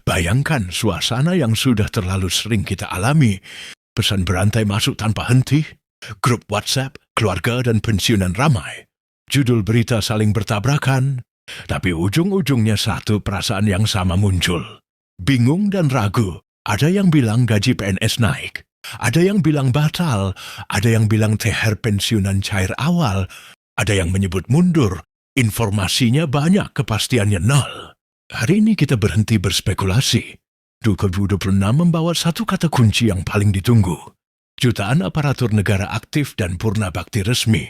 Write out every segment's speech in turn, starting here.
Bayangkan suasana yang sudah terlalu sering kita alami. Pesan berantai masuk tanpa henti, grup WhatsApp, keluarga dan pensiunan ramai. Judul berita saling bertabrakan, tapi ujung-ujungnya satu perasaan yang sama muncul. Bingung dan ragu. Ada yang bilang gaji PNS naik. Ada yang bilang batal. Ada yang bilang THR pensiunan cair awal. Ada yang menyebut mundur. Informasinya banyak, kepastiannya nol. Hari ini kita berhenti berspekulasi. 2026 membawa satu kata kunci yang paling ditunggu. Jutaan aparatur negara aktif dan purna bakti resmi.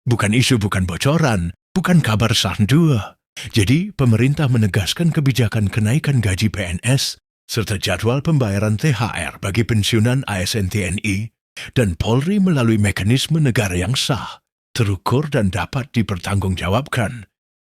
Bukan isu, bukan bocoran, bukan kabar sandua. Jadi, pemerintah menegaskan kebijakan kenaikan gaji PNS serta jadwal pembayaran THR bagi pensiunan ASN TNI dan Polri melalui mekanisme negara yang sah, terukur dan dapat dipertanggungjawabkan.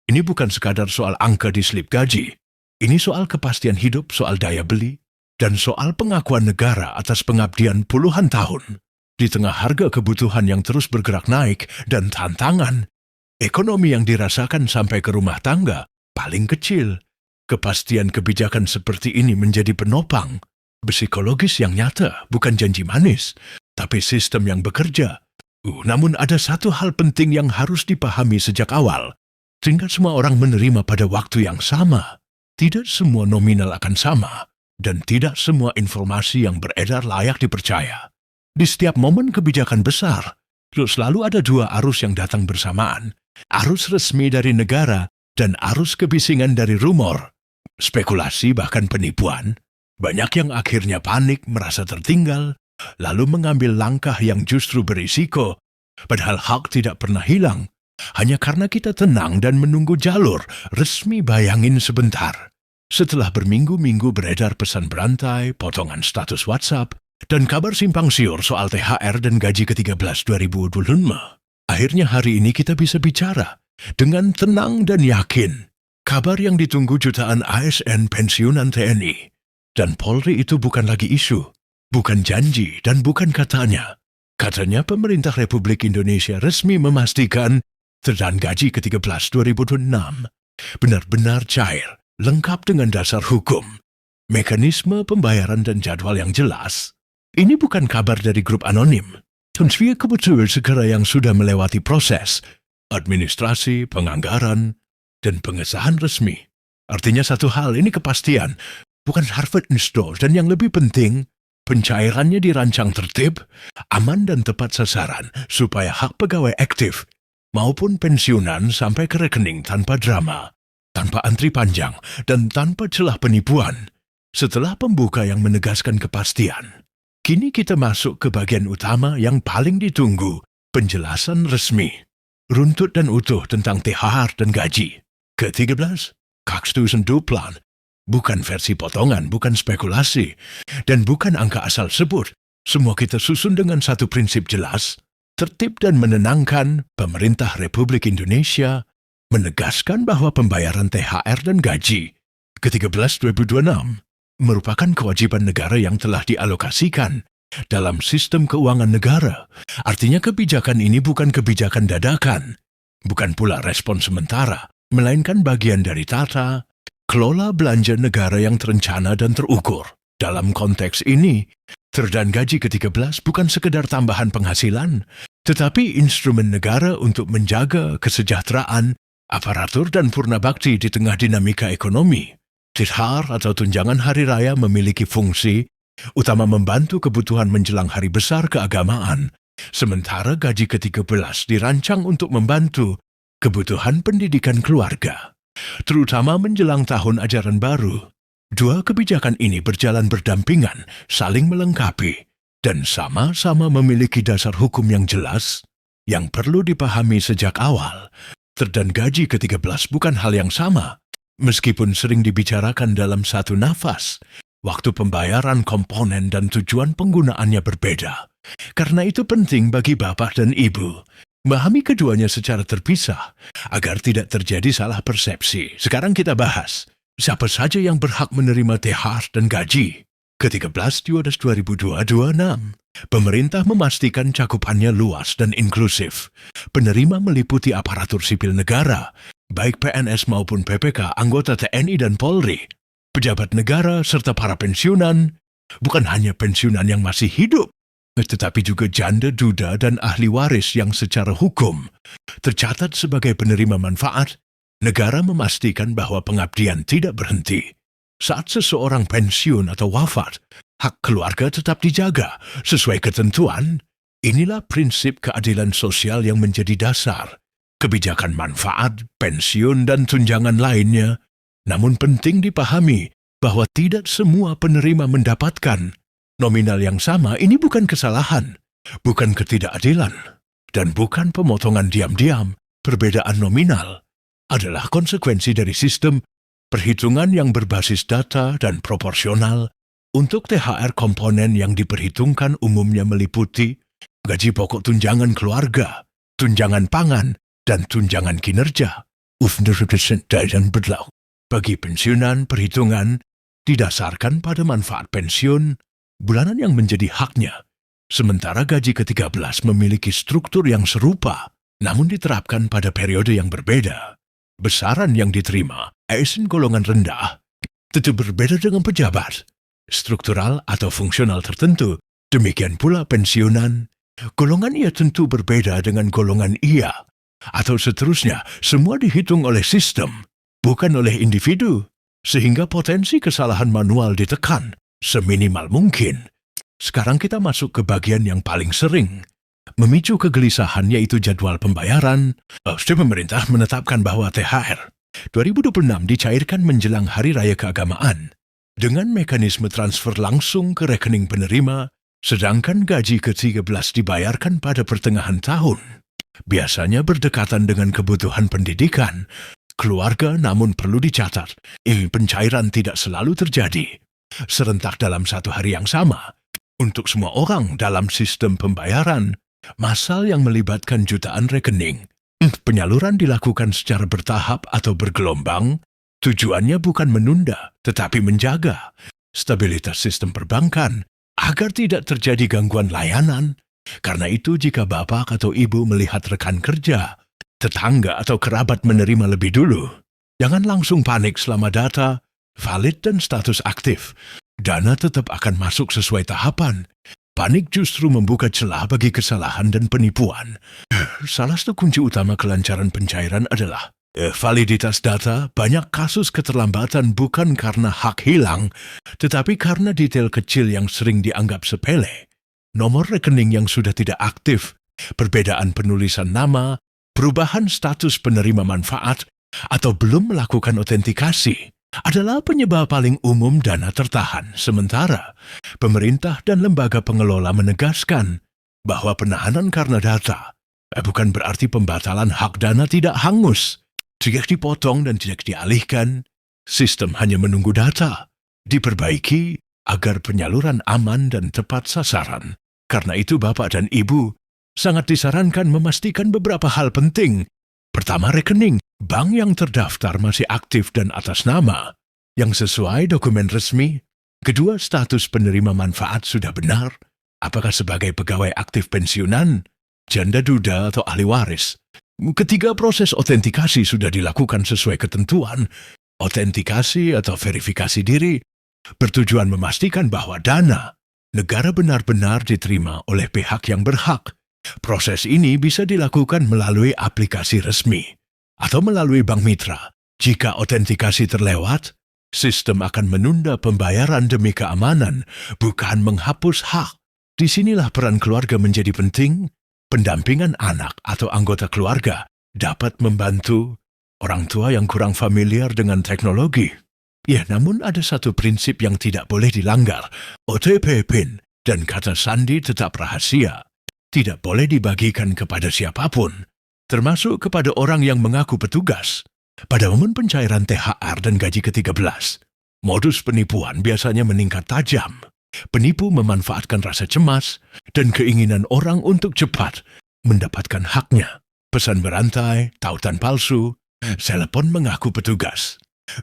Ini bukan sekadar soal angka di slip gaji. Ini soal kepastian hidup, soal daya beli, dan soal pengakuan negara atas pengabdian puluhan tahun. Di tengah harga kebutuhan yang terus bergerak naik dan tantangan, ekonomi yang dirasakan sampai ke rumah tangga paling kecil. Kepastian kebijakan seperti ini menjadi penopang. Psikologis yang nyata, bukan janji manis, tapi sistem yang bekerja. Namun ada satu hal penting yang harus dipahami sejak awal. Sehingga semua orang menerima pada waktu yang sama. Tidak semua nominal akan sama, dan tidak semua informasi yang beredar layak dipercaya. Di setiap momen kebijakan besar, selalu ada dua arus yang datang bersamaan. Arus resmi dari negara, dan arus kebisingan dari rumor. Spekulasi bahkan penipuan. Banyak yang akhirnya panik, merasa tertinggal, lalu mengambil langkah yang justru berisiko. Padahal hak tidak pernah hilang. Hanya karena kita tenang dan menunggu jalur resmi. Bayangin sebentar. Setelah berminggu-minggu beredar pesan berantai, potongan status WhatsApp, dan kabar simpang siur soal THR dan gaji ke-13 2025, akhirnya hari ini kita bisa bicara dengan tenang dan yakin. Kabar yang ditunggu jutaan ASN pensiunan TNI dan Polri itu bukan lagi isu, bukan janji, dan bukan katanya. Katanya pemerintah Republik Indonesia resmi memastikan terdaan gaji ke-13 2026 benar-benar cair, lengkap dengan dasar hukum, mekanisme pembayaran dan jadwal yang jelas. Ini bukan kabar dari grup anonim. Via kebetulan segera yang sudah melewati proses administrasi, penganggaran, dan pengesahan resmi. Artinya satu hal, ini kepastian, bukan Harvard install, dan yang lebih penting, pencairannya dirancang tertib, aman dan tepat sasaran, supaya hak pegawai aktif maupun pensiunan sampai ke rekening tanpa drama, tanpa antri panjang, dan tanpa celah penipuan. Setelah pembuka yang menegaskan kepastian, kini kita masuk ke bagian utama yang paling ditunggu, penjelasan resmi. Runtut dan utuh tentang THR dan gaji. Ke-13, Kakstusendu-plan. Bukan versi potongan, bukan spekulasi, dan bukan angka asal sebut. Semua kita susun dengan satu prinsip jelas, tertib dan menenangkan. Pemerintah Republik Indonesia menegaskan bahwa pembayaran THR dan gaji ke-13 2026 merupakan kewajiban negara yang telah dialokasikan dalam sistem keuangan negara. Artinya kebijakan ini bukan kebijakan dadakan, bukan pula respon sementara, melainkan bagian dari tata kelola belanja negara yang terencana dan terukur. Dalam konteks ini, terdaan gaji ke-13 bukan sekedar tambahan penghasilan, tetapi instrumen negara untuk menjaga kesejahteraan aparatur dan purna bakti di tengah dinamika ekonomi. THR atau tunjangan hari raya memiliki fungsi utama membantu kebutuhan menjelang hari besar keagamaan, sementara gaji ke-13 dirancang untuk membantu kebutuhan pendidikan keluarga, terutama menjelang tahun ajaran baru. Dua kebijakan ini berjalan berdampingan, saling melengkapi, dan sama-sama memiliki dasar hukum yang jelas yang perlu dipahami sejak awal. Terdaan gaji ke-13 bukan hal yang sama, meskipun sering dibicarakan dalam satu nafas. Waktu pembayaran, komponen, dan tujuan penggunaannya berbeda. Karena itu penting bagi bapak dan ibu memahami keduanya secara terpisah agar tidak terjadi salah persepsi. Sekarang kita bahas siapa saja yang berhak menerima THR dan gaji ke-13 2026. Pemerintah memastikan cakupannya luas dan inklusif. Penerima meliputi aparatur sipil negara, baik PNS maupun PPK, anggota TNI dan Polri, pejabat negara serta para pensiunan, bukan hanya pensiunan yang masih hidup, tetapi juga janda duda dan ahli waris yang secara hukum tercatat sebagai penerima manfaat. Negara memastikan bahwa pengabdian tidak berhenti. Saat seseorang pensiun atau wafat, hak keluarga tetap dijaga sesuai ketentuan. Inilah prinsip keadilan sosial yang menjadi dasar kebijakan manfaat, pensiun, dan tunjangan lainnya. Namun penting dipahami bahwa tidak semua penerima mendapatkan nominal yang sama. Ini bukan kesalahan, bukan ketidakadilan, dan bukan pemotongan diam-diam. Perbedaan nominal adalah konsekuensi dari sistem perhitungan yang berbasis data dan proporsional. Untuk THR, komponen yang diperhitungkan umumnya meliputi gaji pokok, tunjangan keluarga, tunjangan pangan, dan tunjangan kinerja. Dan berlaku. Bagi pensiunan, perhitungan didasarkan pada manfaat pensiun bulanan yang menjadi haknya. Sementara gaji ke-13 memiliki struktur yang serupa, namun diterapkan pada periode yang berbeda. Besaran yang diterima, ASN golongan rendah, tentu berbeda dengan pejabat, struktural atau fungsional tertentu. Demikian pula pensiunan, golongan ia tentu berbeda dengan golongan ia, atau seterusnya. Semua dihitung oleh sistem, bukan oleh individu, sehingga potensi kesalahan manual ditekan seminimal mungkin. Sekarang kita masuk ke bagian yang paling sering memicu kegelisahan, yaitu jadwal pembayaran. Pemerintah menetapkan bahwa THR 2026 dicairkan menjelang Hari Raya Keagamaan dengan mekanisme transfer langsung ke rekening penerima, sedangkan gaji ke-13 dibayarkan pada pertengahan tahun. Biasanya berdekatan dengan kebutuhan pendidikan keluarga, namun perlu dicatat, pencairan tidak selalu terjadi serentak dalam satu hari yang sama. Untuk semua orang dalam sistem pembayaran massal yang melibatkan jutaan rekening, penyaluran dilakukan secara bertahap atau bergelombang. Tujuannya bukan menunda, tetapi menjaga stabilitas sistem perbankan agar tidak terjadi gangguan layanan. Karena itu, jika bapak atau ibu melihat rekan kerja, tetangga, atau kerabat menerima lebih dulu, jangan langsung panik. Selama data valid dan status aktif, dana tetap akan masuk sesuai tahapan. Panik justru membuka celah bagi kesalahan dan penipuan. Salah satu kunci utama kelancaran pencairan adalah validitas data. Banyak kasus keterlambatan bukan karena hak hilang, tetapi karena detail kecil yang sering dianggap sepele. Nomor rekening yang sudah tidak aktif, perbedaan penulisan nama, perubahan status penerima manfaat, atau belum melakukan autentikasi adalah penyebab paling umum dana tertahan. Sementara pemerintah dan lembaga pengelola menegaskan bahwa penahanan karena data bukan berarti pembatalan hak. Dana tidak hangus, tidak dipotong dan tidak dialihkan. Sistem hanya menunggu data diperbaiki agar penyaluran aman dan tepat sasaran. Karena itu, bapak dan ibu sangat disarankan memastikan beberapa hal penting. Pertama, rekening bank yang terdaftar masih aktif dan atas nama yang sesuai dokumen resmi. Kedua, status penerima manfaat sudah benar. Apakah sebagai pegawai aktif pensiunan, janda duda, atau ahli waris. Ketiga, proses autentikasi sudah dilakukan sesuai ketentuan. Autentikasi atau verifikasi diri bertujuan memastikan bahwa dana negara benar-benar diterima oleh pihak yang berhak. Proses ini bisa dilakukan melalui aplikasi resmi atau melalui bank mitra. Jika autentikasi terlewat, sistem akan menunda pembayaran demi keamanan, bukan menghapus hak. Disinilah peran keluarga menjadi penting. Pendampingan anak atau anggota keluarga dapat membantu orang tua yang kurang familiar dengan teknologi. Ya, namun ada satu prinsip yang tidak boleh dilanggar. OTP PIN dan kata sandi tetap rahasia. Tidak boleh dibagikan kepada siapapun, termasuk kepada orang yang mengaku petugas. Pada momen pencairan THR dan gaji ke-13, modus penipuan biasanya meningkat tajam. Penipu memanfaatkan rasa cemas dan keinginan orang untuk cepat mendapatkan haknya. Pesan berantai, tautan palsu, telepon mengaku petugas,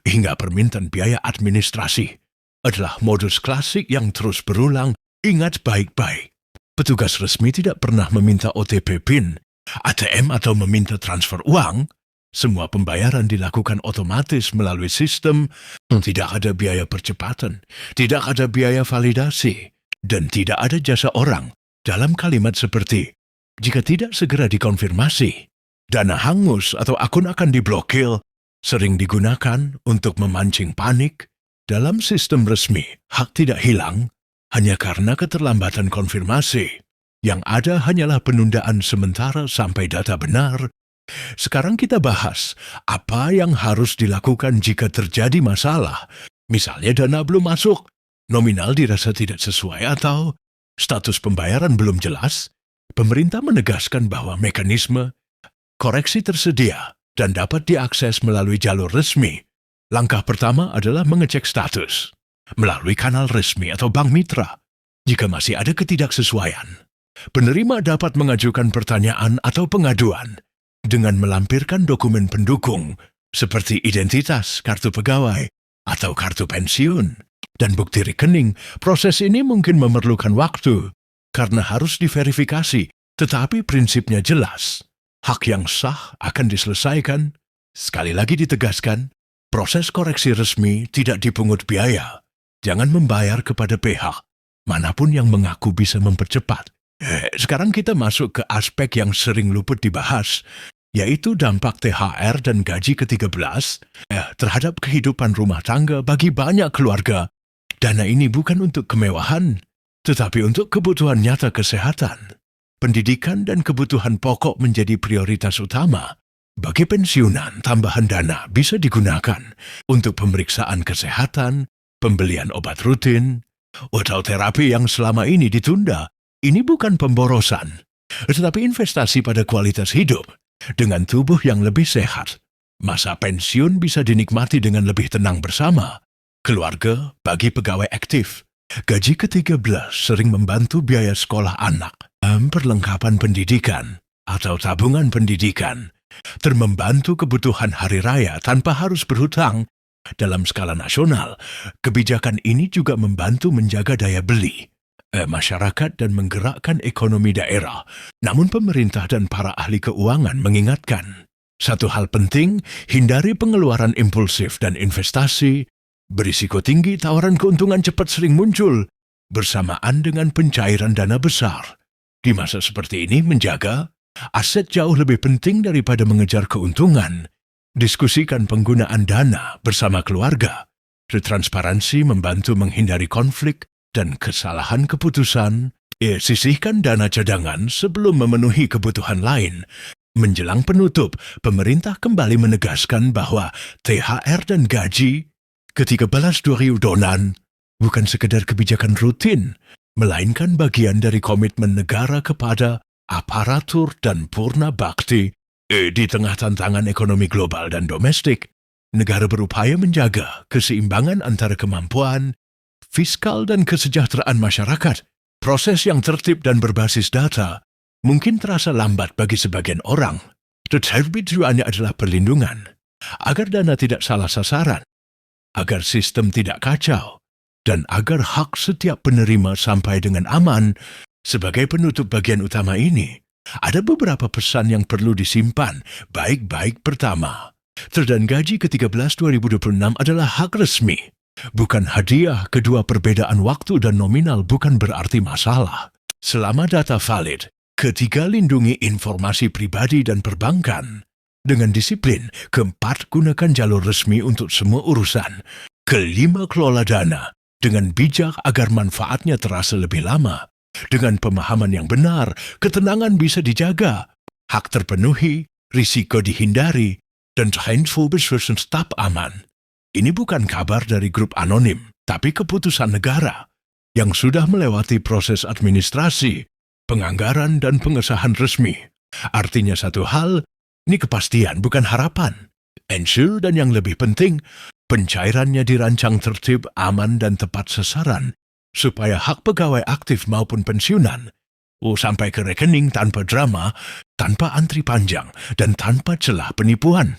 hingga permintaan biaya administrasi adalah modus klasik yang terus berulang. Ingat baik-baik, petugas resmi tidak pernah meminta OTP PIN, ATM, atau meminta transfer uang. Semua pembayaran dilakukan otomatis melalui sistem, tidak ada biaya percepatan, tidak ada biaya validasi, dan tidak ada jasa orang. Dalam kalimat seperti, jika tidak segera dikonfirmasi, dana hangus atau akun akan diblokir, sering digunakan untuk memancing panik. Dalam sistem resmi, hak tidak hilang hanya karena keterlambatan konfirmasi. Yang ada hanyalah penundaan sementara sampai data benar. Sekarang kita bahas apa yang harus dilakukan jika terjadi masalah. Misalnya dana belum masuk, nominal dirasa tidak sesuai atau status pembayaran belum jelas. Pemerintah menegaskan bahwa mekanisme koreksi tersedia dan dapat diakses melalui jalur resmi. Langkah pertama adalah mengecek status melalui kanal resmi atau bank mitra. Jika masih ada ketidaksesuaian, penerima dapat mengajukan pertanyaan atau pengaduan dengan melampirkan dokumen pendukung seperti identitas, kartu pegawai, atau kartu pensiun, dan bukti rekening. Proses ini mungkin memerlukan waktu karena harus diverifikasi, tetapi prinsipnya jelas. Hak yang sah akan diselesaikan. Sekali lagi ditegaskan, proses koreksi resmi tidak dipungut biaya. Jangan membayar kepada pihak manapun yang mengaku bisa mempercepat. Sekarang kita masuk ke aspek yang sering luput dibahas, yaitu dampak THR dan gaji ke-13 terhadap kehidupan rumah tangga bagi banyak keluarga. Dana ini bukan untuk kemewahan, tetapi untuk kebutuhan nyata kesehatan. Pendidikan dan kebutuhan pokok menjadi prioritas utama. Bagi pensiunan, tambahan dana bisa digunakan untuk pemeriksaan kesehatan, pembelian obat rutin, atau terapi yang selama ini ditunda. Ini bukan pemborosan, tetapi investasi pada kualitas hidup. Dengan tubuh yang lebih sehat, masa pensiun bisa dinikmati dengan lebih tenang bersama keluarga. Bagi pegawai aktif, gaji ke-13 sering membantu biaya sekolah anak, perlengkapan pendidikan, atau tabungan pendidikan, membantu kebutuhan hari raya tanpa harus berhutang. Dalam skala nasional, kebijakan ini juga membantu menjaga daya beli masyarakat dan menggerakkan ekonomi daerah. Namun pemerintah dan para ahli keuangan mengingatkan, satu hal penting, hindari pengeluaran impulsif dan investasi berisiko tinggi. Tawaran keuntungan cepat sering muncul bersamaan dengan pencairan dana besar. Di masa seperti ini, menjaga aset jauh lebih penting daripada mengejar keuntungan. Diskusikan penggunaan dana bersama keluarga. Transparansi membantu menghindari konflik dan kesalahan keputusan. Sisihkan dana cadangan sebelum memenuhi kebutuhan lain. Menjelang penutup, pemerintah kembali menegaskan bahwa THR dan gaji ke-13 2000 bukan sekedar kebijakan rutin, melainkan bagian dari komitmen negara kepada aparatur dan purna bakti. Di tengah tantangan ekonomi global dan domestik, negara berupaya menjaga keseimbangan antara kemampuan fiskal dan kesejahteraan masyarakat. Proses yang tertib dan berbasis data mungkin terasa lambat bagi sebagian orang, tetapi tujuannya adalah perlindungan, agar dana tidak salah sasaran, agar sistem tidak kacau, dan agar hak setiap penerima sampai dengan aman. Sebagai penutup bagian utama ini, ada beberapa pesan yang perlu disimpan baik-baik. Pertama, dan gaji ke-13 2026 adalah hak resmi, bukan hadiah. Kedua, perbedaan waktu dan nominal bukan berarti masalah selama data valid. Ketiga, lindungi informasi pribadi dan perbankan dengan disiplin. Keempat, gunakan jalur resmi untuk semua urusan. Kelima, kelola dana dengan bijak agar manfaatnya terasa lebih lama. Dengan pemahaman yang benar, ketenangan bisa dijaga, hak terpenuhi, risiko dihindari, dan handful business tetap aman. Ini bukan kabar dari grup anonim, tapi keputusan negara yang sudah melewati proses administrasi, penganggaran, dan pengesahan resmi. Artinya satu hal, ini kepastian bukan harapan. Ensure dan yang lebih penting, pencairannya dirancang tertib, aman, dan tepat sasaran, supaya hak pegawai aktif maupun pensiunan sampai ke rekening tanpa drama, tanpa antri panjang, dan tanpa celah penipuan.